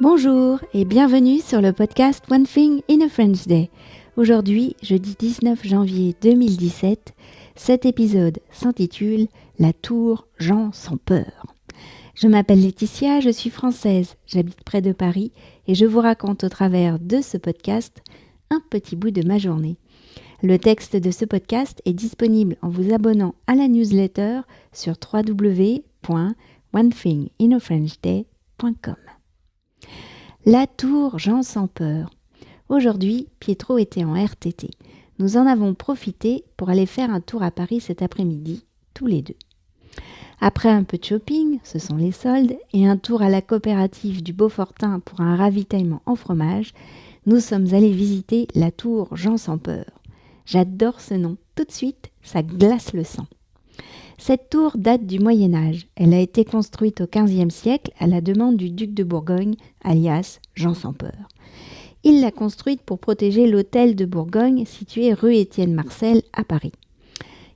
Bonjour et bienvenue sur le podcast One Thing in a French Day. Aujourd'hui, jeudi 19 janvier 2017, cet épisode s'intitule « La tour Jean sans peur ». Je m'appelle Laetitia, je suis française, j'habite près de Paris et je vous raconte au travers de ce podcast un petit bout de ma journée. Le texte de ce podcast est disponible en vous abonnant à la newsletter sur www.onethinginafrenchday.com. La tour Jean sans peur. Aujourd'hui, Pietro était en RTT. Nous en avons profité pour aller faire un tour à Paris cet après-midi, tous les deux. Après un peu de shopping, ce sont les soldes, et un tour à la coopérative du Beaufortin pour un ravitaillement en fromage, nous sommes allés visiter la tour Jean sans peur. J'adore ce nom, tout de suite, ça glace le sang. Cette tour date du Moyen-Âge. Elle a été construite au XVe siècle à la demande du duc de Bourgogne, alias Jean sans peur. Il l'a construite pour protéger l'hôtel de Bourgogne situé rue Étienne Marcel à Paris.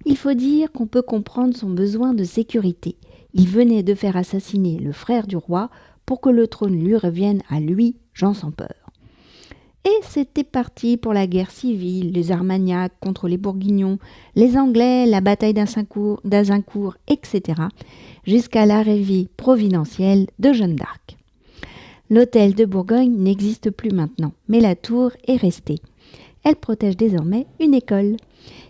Il faut dire qu'on peut comprendre son besoin de sécurité. Il venait de faire assassiner le frère du roi pour que le trône lui revienne à lui, Jean sans peur. Et c'était parti pour la guerre civile, les Armagnacs contre les Bourguignons, les Anglais, la bataille d'Azincourt, etc., jusqu'à l'arrivée providentielle de Jeanne d'Arc. L'hôtel de Bourgogne n'existe plus maintenant, mais la tour est restée. Elle protège désormais une école.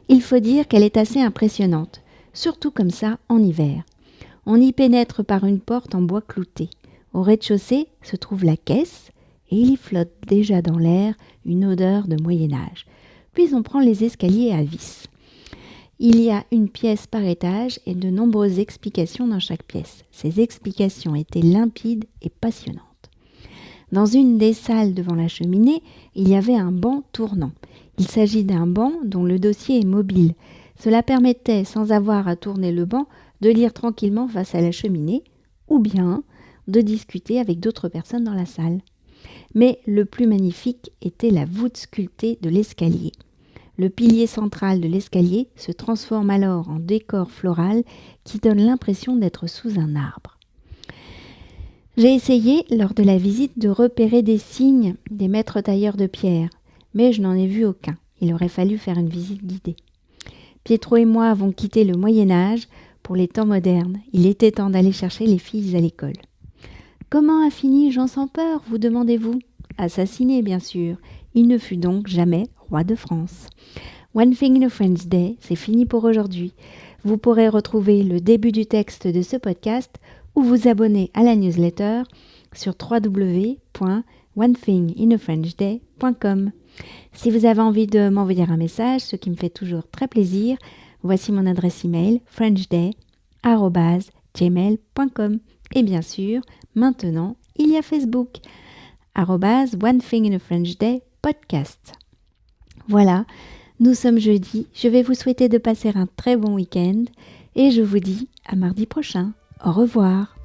Il faut dire qu'elle est assez impressionnante, surtout comme ça en hiver. On y pénètre par une porte en bois clouté. Au rez-de-chaussée se trouve la caisse, et il y flotte déjà dans l'air une odeur de Moyen-Âge. Puis on prend les escaliers à vis. Il y a une pièce par étage et de nombreuses explications dans chaque pièce. Ces explications étaient limpides et passionnantes. Dans une des salles devant la cheminée, il y avait un banc tournant. Il s'agit d'un banc dont le dossier est mobile. Cela permettait, sans avoir à tourner le banc, de lire tranquillement face à la cheminée ou bien de discuter avec d'autres personnes dans la salle. Mais le plus magnifique était la voûte sculptée de l'escalier. Le pilier central de l'escalier se transforme alors en décor floral qui donne l'impression d'être sous un arbre. J'ai essayé, lors de la visite, de repérer des signes des maîtres tailleurs de pierre, mais je n'en ai vu aucun. Il aurait fallu faire une visite guidée. Pietro et moi avons quitté le Moyen-Âge pour les temps modernes. Il était temps d'aller chercher les filles à l'école. Comment a fini Jean sans peur, vous demandez-vous ? Assassiné, bien sûr. Il ne fut donc jamais roi de France. One Thing in a French Day, c'est fini pour aujourd'hui. Vous pourrez retrouver le début du texte de ce podcast ou vous abonner à la newsletter sur www.onethinginafrenchday.com. Si vous avez envie de m'envoyer un message, ce qui me fait toujours très plaisir, voici mon adresse email frenchday@gmail.com. Et bien sûr, maintenant, il y a Facebook, @onethinginafrenchday podcast. Voilà, nous sommes jeudi, je vais vous souhaiter de passer un très bon week-end et je vous dis à mardi prochain. Au revoir.